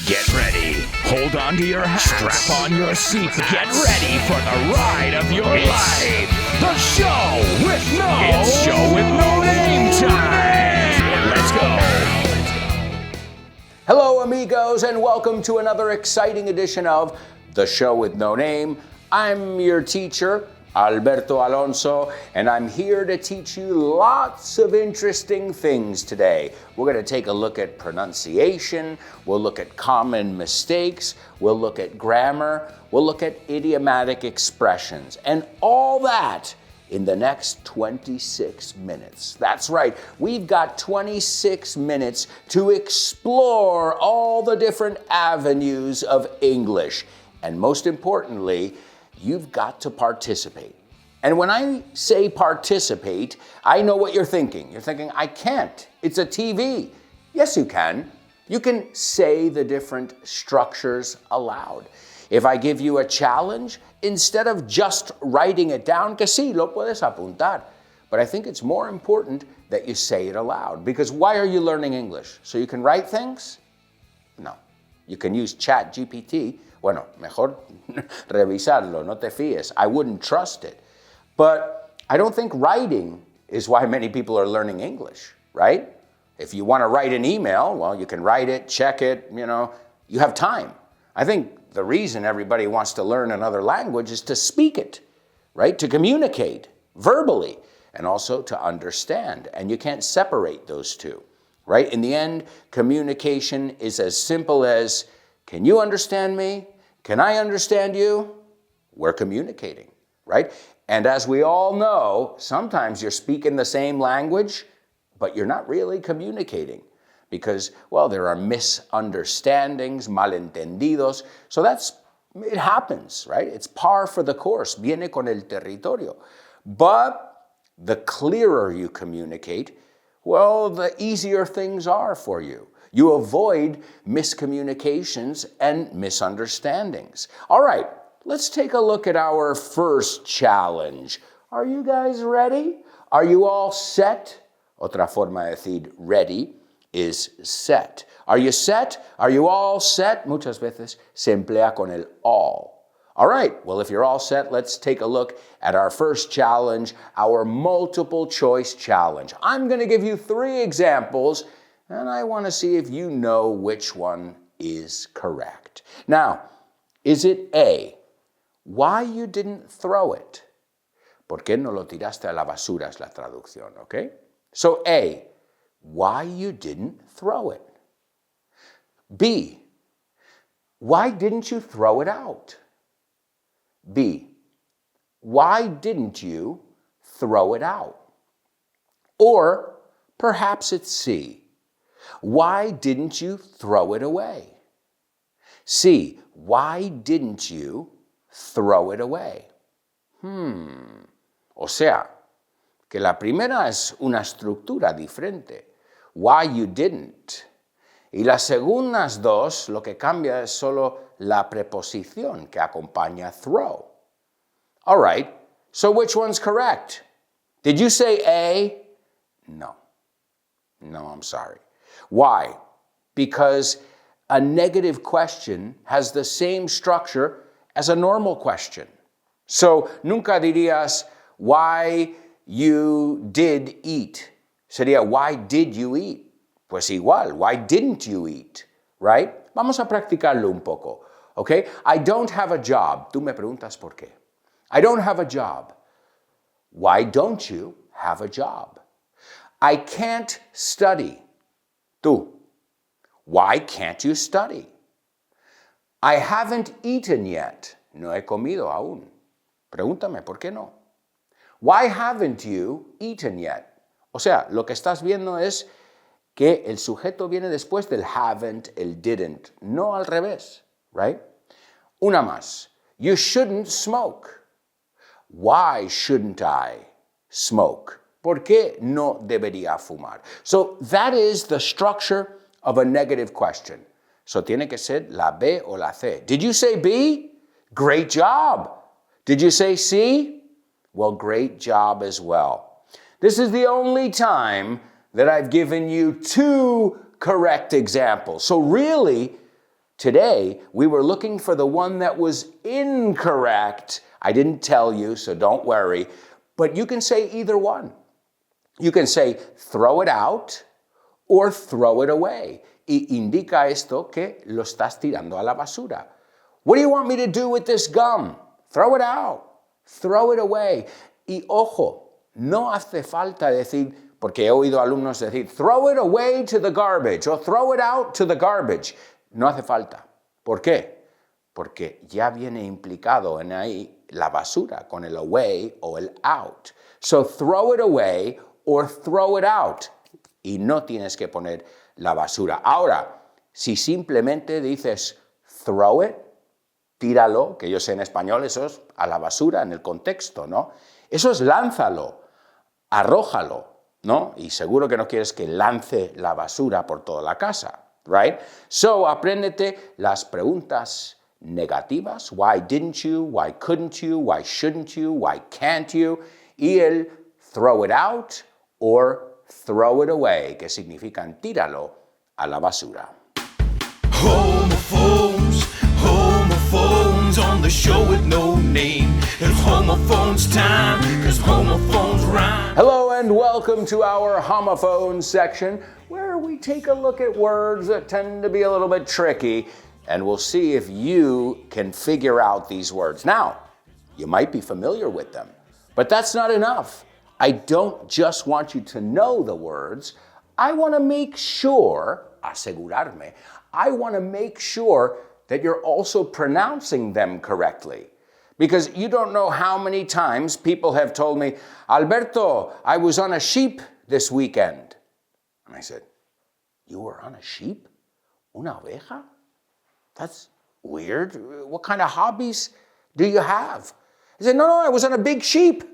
Get ready. Hold on to your hats. Strap on your seatbelts. Get ready for the ride of your life. The show with no name time. Let's go. Hello, amigos, and welcome to another exciting edition of The Show with No Name. I'm your teacher, Alberto Alonso, and I'm here to teach you lots of interesting things today. We're going to take a look at pronunciation, we'll look at common mistakes, we'll look at grammar, we'll look at idiomatic expressions, and all that in the next 26 minutes. That's right, we've got 26 minutes to explore all the different avenues of English. And most importantly, you've got to participate. And when I say participate, I know what you're thinking. You're thinking, I can't. It's a TV. Yes, you can. You can say the different structures aloud. If I give you a challenge, instead of just writing it down, que sí, lo puedes apuntar. But I think it's more important that you say it aloud. Because why are you learning English? So you can write things? No. You can use ChatGPT. Bueno, mejor revisarlo, no te fíes. I wouldn't trust it. But I don't think writing is why many people are learning English, right? If you want to write an email, well, you can write it, check it, you have time. I think the reason everybody wants to learn another language is to speak it, right? To communicate verbally and also to understand. And you can't separate those two, right? In the end, communication is as simple as, can you understand me? Can I understand you? We're communicating, right? And as we all know, sometimes you're speaking the same language, but you're not really communicating because, well, there are misunderstandings, malentendidos. So it happens, right? It's par for the course, viene con el territorio. But the clearer you communicate, well, the easier things are for you. You avoid miscommunications and misunderstandings. All right, let's take a look at our first challenge. Are you guys ready? Are you all set? Otra forma de decir ready is set. Are you set? Are you all set? Muchas veces se emplea con el all. All right, well, if you're all set, let's take a look at our first challenge, our multiple choice challenge. I'm going to give you 3 examples, and I want to see if you know which one is correct. Now, is it A, why you didn't throw it? ¿Por qué no lo tiraste a la basura? Es la traducción, okay? So A, why you didn't throw it? B, why didn't you throw it out? B, why didn't you throw it out? Or perhaps it's C, why didn't you throw it away? C, why didn't you throw it away? O sea, que la primera es una estructura diferente. Why you didn't. Y las segundas dos, lo que cambia es solo la preposición que acompaña throw. All right, so which one's correct? Did you say A? No, I'm sorry. Why? Because a negative question has the same structure as a normal question. So, nunca dirías, why you did eat. Sería, why did you eat? Pues igual, why didn't you eat? Right? Vamos a practicarlo un poco. Okay? I don't have a job. Tú me preguntas por qué. I don't have a job. Why don't you have a job? I can't study. Tú. Why can't you study? I haven't eaten yet. No he comido aún. Pregúntame, ¿por qué no? Why haven't you eaten yet? O sea, lo que estás viendo es que el sujeto viene después del haven't, el didn't, no al revés, right? Una más. You shouldn't smoke. Why shouldn't I smoke? ¿Por qué no debería fumar? So that is the structure of a negative question. So tiene que ser la B o la C. Did you say B? Great job. Did you say C? Well, great job as well. This is the only time that I've given you 2 correct examples. So really, Today, we were looking for the one that was incorrect. I didn't tell you, so don't worry. But you can say either one. You can say throw it out or throw it away. Y indica esto que lo estás tirando a la basura. What do you want me to do with this gum? Throw it out. Throw it away. Y ojo, no hace falta decir, porque he oído alumnos decir, throw it away to the garbage or throw it out to the garbage. No hace falta. ¿Por qué? Porque ya viene implicado en ahí la basura con el away o el out. So throw it away or throw it out. Y no tienes que poner la basura. Ahora, si simplemente dices throw it, tíralo, que yo sé en español, eso es a la basura en el contexto, ¿no? Eso es lánzalo, arrójalo, ¿no? Y seguro que no quieres que lance la basura por toda la casa, right? So, apréndete las preguntas negativas. Why didn't you? Why couldn't you? Why shouldn't you? Why can't you? Y el throw it out or throw it away, que significan tíralo a la basura. Homophones on the show with no name. It's homophones time, cause homophones rhyme. Hello and welcome to our homophones section, where we take a look at words that tend to be a little bit tricky, and we'll see if you can figure out these words. Now, you might be familiar with them, but that's not enough. I don't just want you to know the words. I want to make sure, asegurarme, I want to make sure that you're also pronouncing them correctly. Because you don't know how many times people have told me, Alberto, I was on a sheep this weekend. And I said, you were on a sheep? Una oveja? That's weird. What kind of hobbies do you have? I said, no, I was on a big sheep.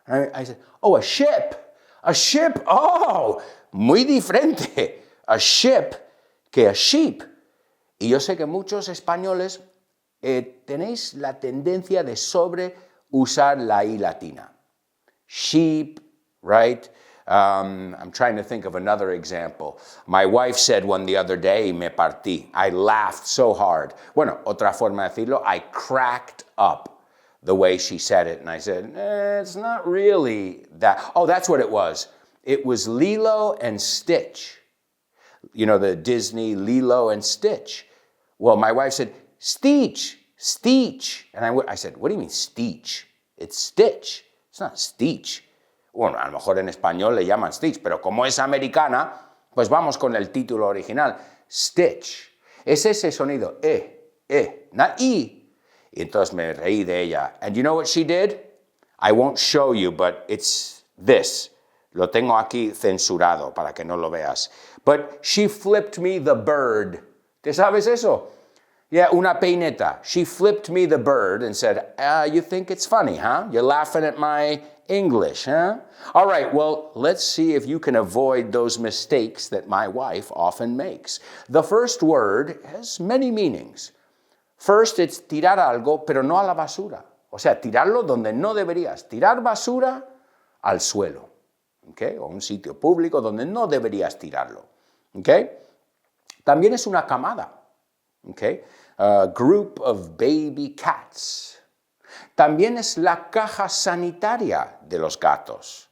And I said, oh, a ship. A ship? Oh, muy diferente. A ship que a sheep. Y yo sé que muchos españoles tenéis la tendencia de sobreusar la I latina. Sheep, right? I'm trying to think of another example. My wife said one the other day, me partí. I laughed so hard. Bueno, otra forma de decirlo, I cracked up the way she said it. And I said, it's not really that. Oh, that's what it was. It was Lilo and Stitch. You know, the Disney Lilo and Stitch. Well, my wife said, Stitch. And I said, what do you mean Stitch? It's Stitch. It's not Stitch. Bueno, a lo mejor en español le llaman Stitch, pero como es americana, pues vamos con el título original, Stitch. Es ese sonido, not I. Y entonces me reí de ella. And you know what she did? I won't show you, but it's this. Lo tengo aquí censurado para que no lo veas. But she flipped me the bird. ¿Te sabes eso? Yeah, una peineta. She flipped me the bird and said, you think it's funny, huh? You're laughing at my English, huh? All right, well, let's see if you can avoid those mistakes that my wife often makes. The first word has many meanings. First, it's tirar algo, pero no a la basura. O sea, tirarlo donde no deberías. Tirar basura al suelo, ¿okay? O un sitio público donde no deberías tirarlo, ¿okay? También es una camada, ¿okay? A group of baby cats. También es la caja sanitaria de los gatos,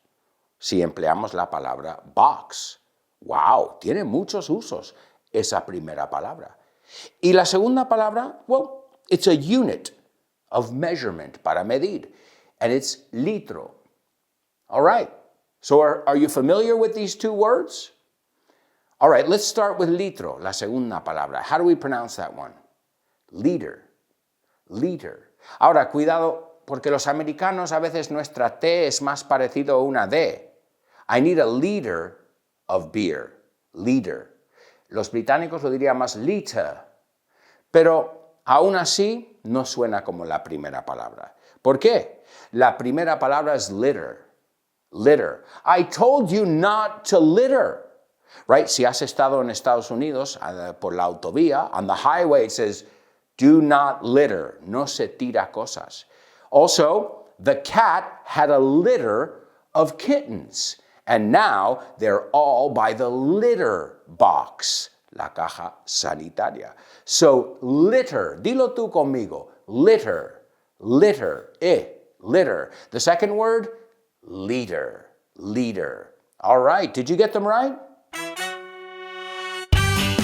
si empleamos la palabra box. ¡Wow! Tiene muchos usos esa primera palabra. Y la segunda palabra, well, it's a unit of measurement, para medir, and it's litro. All right, so are you familiar with these two words? All right, let's start with litro, la segunda palabra. How do we pronounce that one? Liter. Ahora, cuidado, porque los americanos a veces nuestra T es más parecido a una D. I need a liter of beer. Liter. Los británicos lo dirían más liter. Pero aún así no suena como la primera palabra. ¿Por qué? La primera palabra es litter. Litter. I told you not to litter. Right? Si has estado en Estados Unidos por la autovía, on the highway it says, do not litter. No se tira cosas. Also, the cat had a litter of kittens, and now they're all by the litter box. la caja sanitaria. So, litter, dilo tú conmigo, litter, litter, litter. The second word, leader, leader. All right, did you get them right?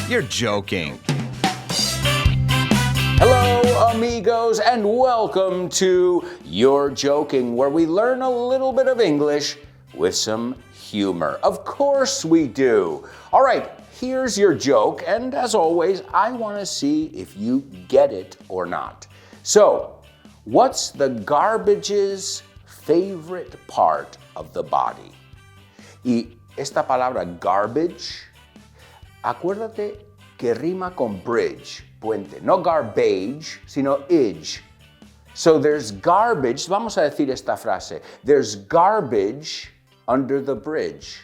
You're joking. Hello, amigos, and welcome to You're Joking, where we learn a little bit of English with some humor. Of course we do. All right, here's your joke, and as always, I want to see if you get it or not. So, what's the garbage's favorite part of the body? Y esta palabra garbage, acuérdate que rima con bridge, puente. No garbage, sino age. So there's garbage, vamos a decir esta frase. There's garbage under the bridge.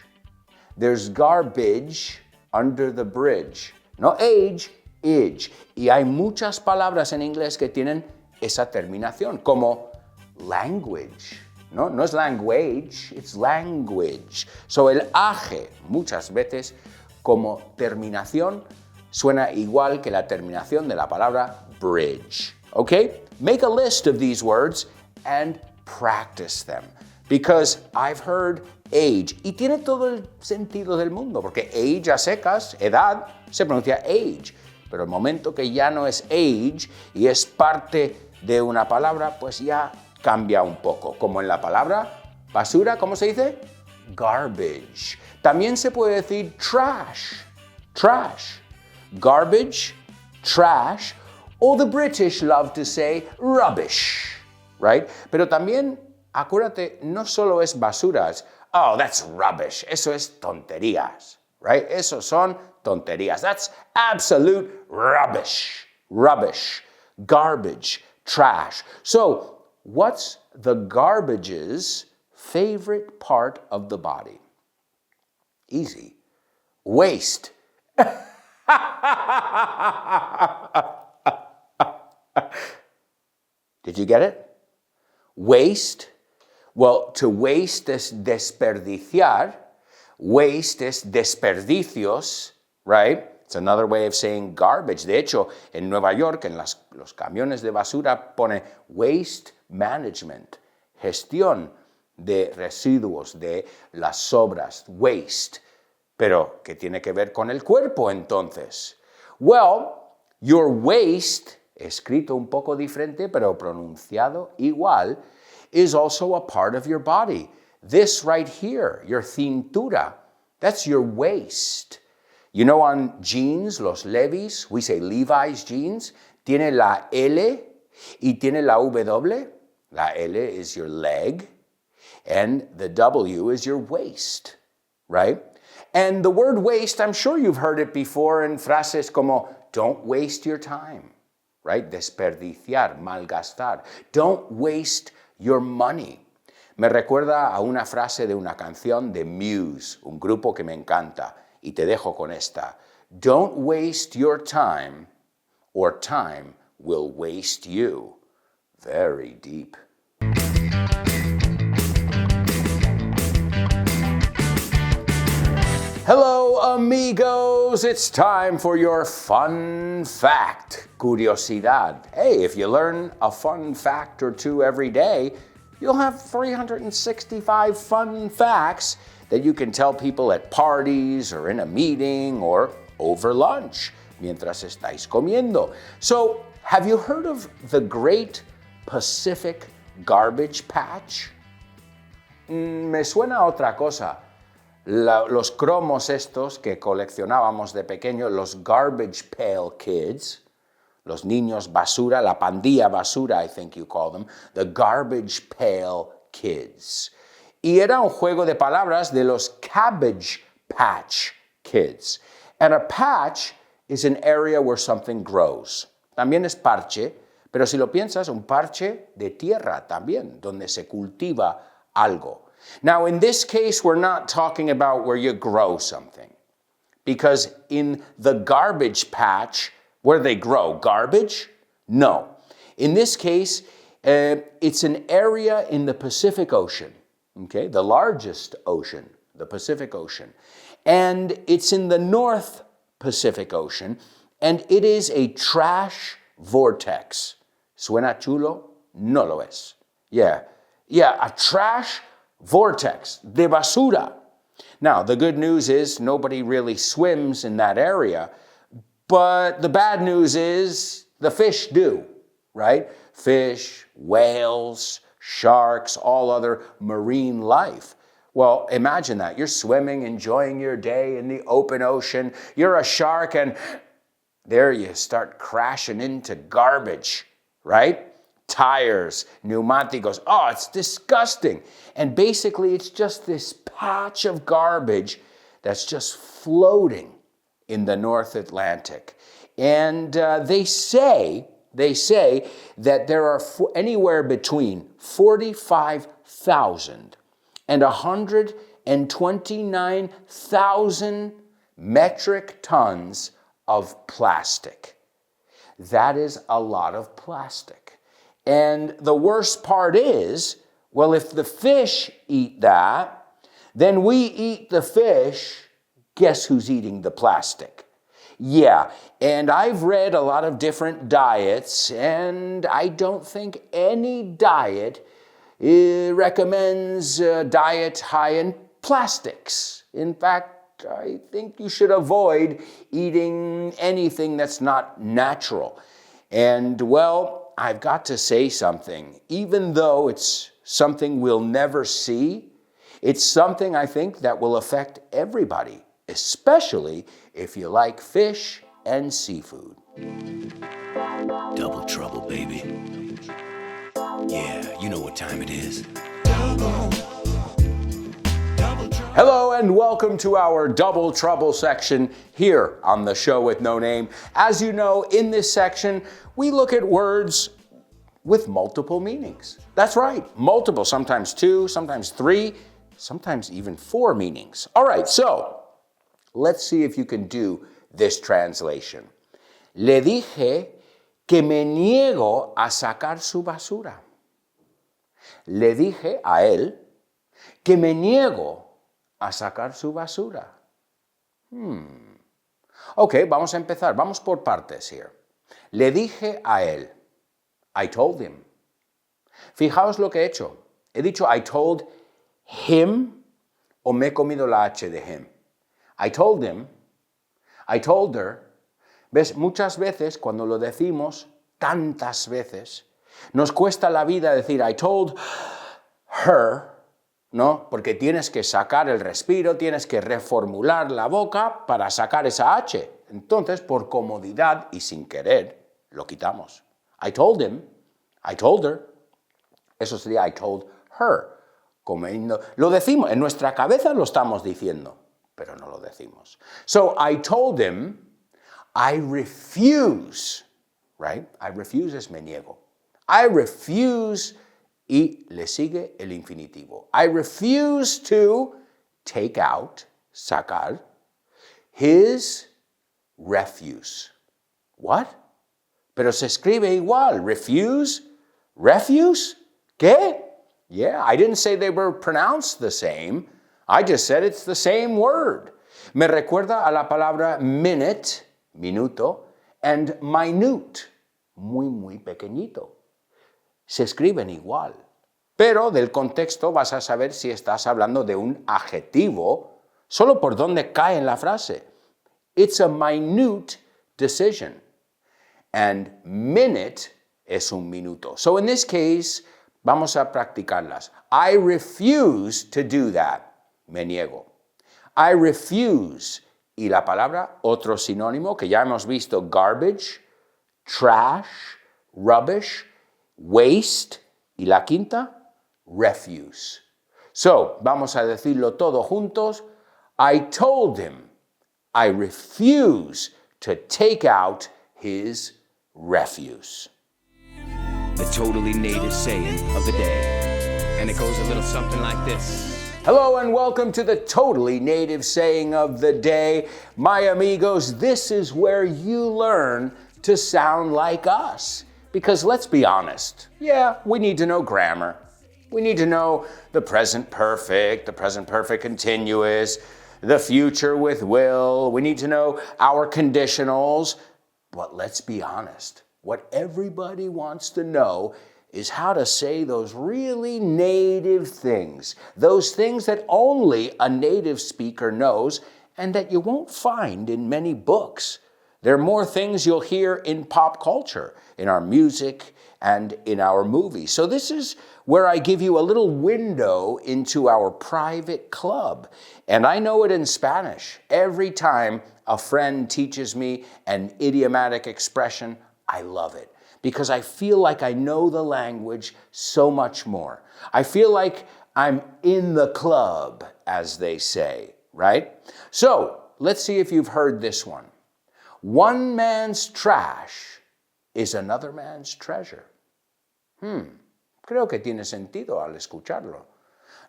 There's garbage under the bridge. No age, age. Y hay muchas palabras en inglés que tienen esa terminación, como language. No es language, it's language. So el age muchas veces como terminación suena igual que la terminación de la palabra bridge. Okay? Make a list of these words and practice them. Because I've heard age, y tiene todo el sentido del mundo, porque age a secas, edad, se pronuncia age. Pero el momento que ya no es age y es parte de una palabra, pues ya cambia un poco. Como en la palabra basura, ¿cómo se dice? Garbage. También se puede decir trash. Trash. Garbage, trash, or the British love to say rubbish, right? Pero también, acuérdate, no solo es basuras. Oh, that's rubbish. Eso es tonterías, right? Eso son tonterías. That's absolute rubbish. Rubbish. Garbage, trash. So, what's the garbage's favorite part of the body? Easy. Waste. Did you get it? Waste. Well, to waste es desperdiciar. Waste es desperdicios, right? It's another way of saying garbage. De hecho, en Nueva York, en los camiones de basura, pone waste management, gestión de residuos, de las sobras, waste. Pero, ¿qué tiene que ver con el cuerpo entonces? Well, your waist, escrito un poco diferente, pero pronunciado igual, is also a part of your body. This right here, your cintura, that's your waist. You know on jeans, los Levi's, we say Levi's jeans, tiene la L y tiene la W. La L is your leg, and the W is your waist, right? And the word waste, I'm sure you've heard it before in frases como, don't waste your time, right? Desperdiciar, malgastar. Don't waste your money. Me recuerda a una frase de una canción de Muse, un grupo que me encanta, y te dejo con esta. Don't waste your time, or time will waste you. Very deep. Hello, amigos. It's time for your fun fact, curiosidad. Hey, if you learn a fun fact or two every day, you'll have 365 fun facts that you can tell people at parties or in a meeting or over lunch, mientras estáis comiendo. So, have you heard of the Great Pacific Garbage Patch? Me suena a otra cosa. Los cromos estos que coleccionábamos de pequeño, los garbage pail kids, los niños basura, la pandilla basura, I think you call them, the garbage pail kids. Y era un juego de palabras de los Cabbage Patch Kids. And a patch is an area where something grows. También es parche, pero si lo piensas, un parche de tierra también, donde se cultiva algo. Now, in this case, we're not talking about where you grow something. Because in the garbage patch, where they grow garbage? No. In this case, it's an area in the Pacific Ocean, okay? The largest ocean, the Pacific Ocean. And it's in the North Pacific Ocean, and it is a trash vortex. ¿Suena chulo? No lo es. Yeah, a trash vortex de basura. Now, the good news is nobody really swims in that area, but the bad news is the fish do, right? Fish, whales, sharks, all other marine life. Well, imagine that. You're swimming, enjoying your day in the open ocean. You're a shark, and there you start crashing into garbage, right? Tires, pneumáticos. Oh, it's disgusting. And basically, it's just this patch of garbage that's just floating in the North Atlantic. And they say that there are anywhere between 45,000 and 129,000 metric tons of plastic. That is a lot of plastic. And the worst part is, well, if the fish eat that, then we eat the fish. Guess who's eating the plastic? Yeah, and I've read a lot of different diets, and I don't think any diet recommends a diet high in plastics. In fact, I think you should avoid eating anything that's not natural. And well, I've got to say something. Even though it's something we'll never see, it's something I think that will affect everybody, especially if you like fish and seafood. Double trouble, baby. Yeah, you know what time it is. Hello and welcome to our Double Trouble section here on the Show with No Name. As you know, in this section, we look at words with multiple meanings. That's right, multiple, sometimes 2, sometimes 3, sometimes even 4 meanings. All right, so let's see if you can do this translation. Le dije que me niego a sacar su basura. Le dije a él que me niego a sacar su basura. Ok, vamos a empezar. Vamos por partes here. Le dije a él. I told him. Fijaos lo que he hecho. He dicho I told him o me he comido la H de him. I told him. I told her. ¿Ves? Muchas veces cuando lo decimos, tantas veces, nos cuesta la vida decir I told her, ¿no? Porque tienes que sacar el respiro, tienes que reformular la boca para sacar esa H. Entonces, por comodidad y sin querer, lo quitamos. I told him, I told her. Eso sería I told her. Lo decimos, en nuestra cabeza lo estamos diciendo, pero no lo decimos. So, I told him, I refuse, right? I refuse es me niego. I refuse, y le sigue el infinitivo. I refuse to take out, sacar, his refuse. What? Pero se escribe igual. Refuse? Refuse? ¿Qué? Yeah, I didn't say they were pronounced the same. I just said it's the same word. Me recuerda a la palabra minute, minuto, and minute, muy pequeñito. Se escriben igual. Pero del contexto vas a saber si estás hablando de un adjetivo solo por dónde cae en la frase. It's a minute decision. And minute es un minuto. So in this case, vamos a practicarlas. I refuse to do that. Me niego. I refuse. Y la palabra, otro sinónimo que ya hemos visto, garbage, trash, rubbish, waste. Y la quinta, refuse. So, vamos a decirlo todo juntos. I told him I refuse to take out his refuse. The totally native saying of the day. And it goes a little something like this. Hello and welcome to the totally native saying of the day. My amigos, this is where you learn to sound like us. Because let's be honest, yeah, we need to know grammar. We need to know the present perfect continuous, the future with will. We need to know our conditionals. But let's be honest. What everybody wants to know is how to say those really native things. Those things that only a native speaker knows and that you won't find in many books. There are more things you'll hear in pop culture, in our music, and in our movies. So this is where I give you a little window into our private club. And I know it in Spanish. Every time a friend teaches me an idiomatic expression, I love it because I feel like I know the language so much more. I feel like I'm in the club, as they say, right? So let's see if you've heard this one. One man's trash is another man's treasure. Creo que tiene sentido al escucharlo.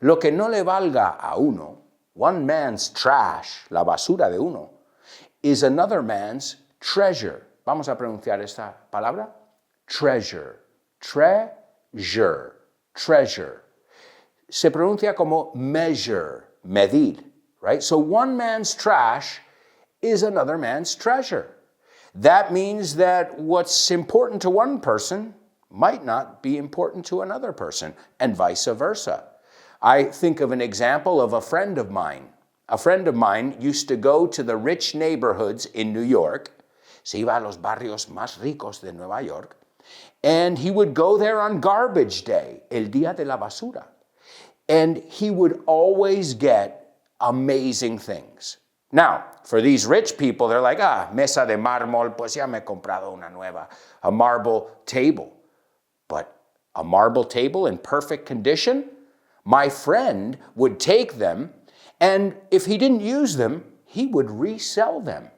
Lo que no le valga a uno, one man's trash, la basura de uno, is another man's treasure. Vamos a pronunciar esta palabra. Treasure. Treasure. Treasure. Se pronuncia como measure, medir, right? So one man's trash is another man's treasure. That means that what's important to one person might not be important to another person, and vice versa. I think of an example of a friend of mine. A friend of mine used to go to the rich neighborhoods in New York. Se iba a los barrios más ricos de Nueva York. And he would go there on garbage day, el día de la basura. And he would always get amazing things. Now, for these rich people, they're like, mesa de mármol, pues ya me he comprado una nueva, a marble table. But a marble table in perfect condition, my friend would take them, and if he didn't use them, he would resell them.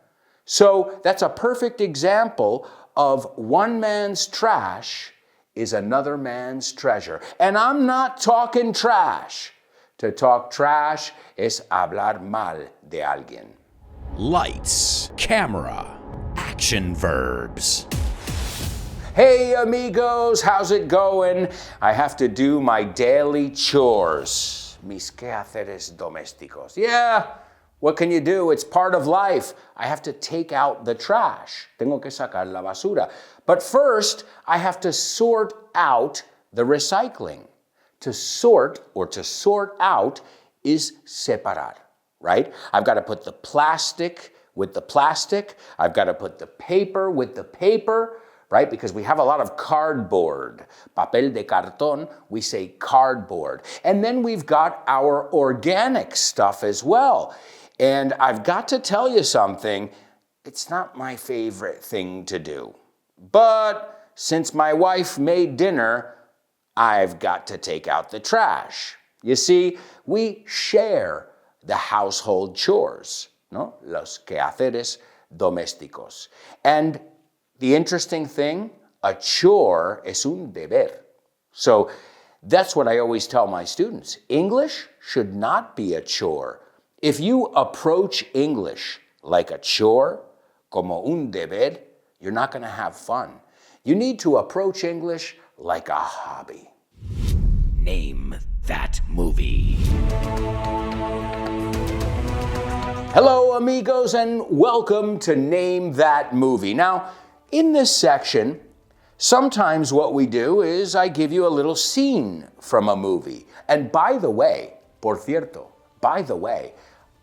So that's a perfect example of one man's trash is another man's treasure. And I'm not talking trash. To talk trash es hablar mal de alguien. Lights, camera, action verbs. Hey amigos, how's it going? I have to do my daily chores. Mis quehaceres domésticos. Yeah, what can you do? It's part of life. I have to take out the trash. Tengo que sacar la basura. But first, I have to sort out the recycling. To sort or to sort out is separar, right? I've got to put the plastic with the plastic. I've got to put the paper with the paper, right? Because we have a lot of cardboard. Papel de cartón, we say cardboard. And then we've got our organic stuff as well. And I've got to tell you something, it's not my favorite thing to do. But since my wife made dinner, I've got to take out the trash. You see, we share the household chores, ¿no? Los quehaceres domésticos. And the interesting thing, a chore es un deber. So that's what I always tell my students. English should not be a chore. If you approach English like a chore, como un deber, you're not going to have fun. You need to approach English like a hobby. Name that movie. Hello, amigos, and welcome to Name That Movie. Now, in this section, sometimes what we do is I give you a little scene from a movie. And by the way, por cierto, by the way,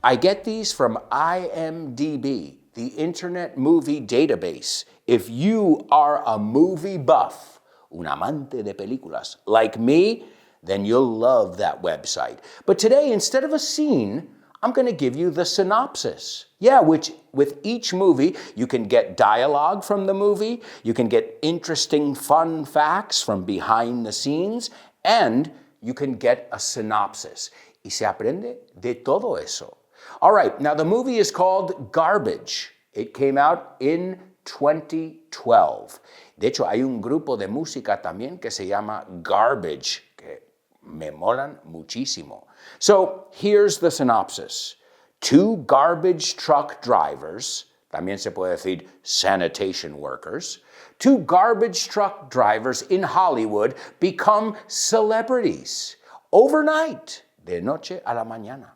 I get these from IMDb, the Internet Movie Database. If you are a movie buff, un amante de películas, like me, then you'll love that website. But today, instead of a scene, I'm going to give you the synopsis. Yeah, which with each movie, you can get dialogue from the movie, you can get interesting fun facts from behind the scenes, and you can get a synopsis. Y se aprende de todo eso. All right, now the movie is called Garbage. It came out in 2012. De hecho, hay un grupo de música también que se llama Garbage, que me molan muchísimo. So here's the synopsis. Two garbage truck drivers, también se puede decir sanitation workers, two garbage truck drivers in Hollywood become celebrities overnight, de noche a la mañana.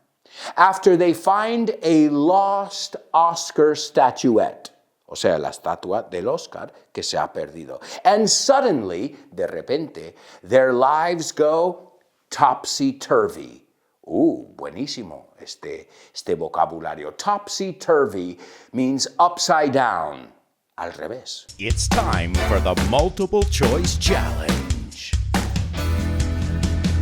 after they find a lost Oscar statuette. O sea, la estatua del Oscar que se ha perdido. And suddenly, de repente, their lives go topsy-turvy. Buenísimo este vocabulario. Topsy-turvy means upside down, al revés. It's time for the multiple choice challenge.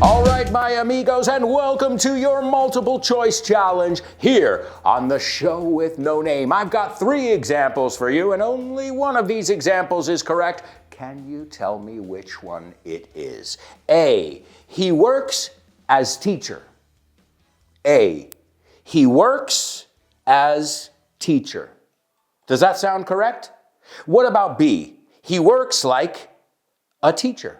All right, my amigos, and welcome to your multiple choice challenge here on the show with no name. I've got 3 examples for you, and only one of these examples is correct. Can you tell me which one it is? A, he works as teacher. A, he works as teacher. Does that sound correct? What about B? He works like a teacher.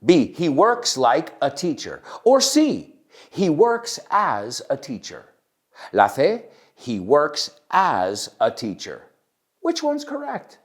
B, he works like a teacher. Or C, he works as a teacher. La C, he works as a teacher. Which one's correct?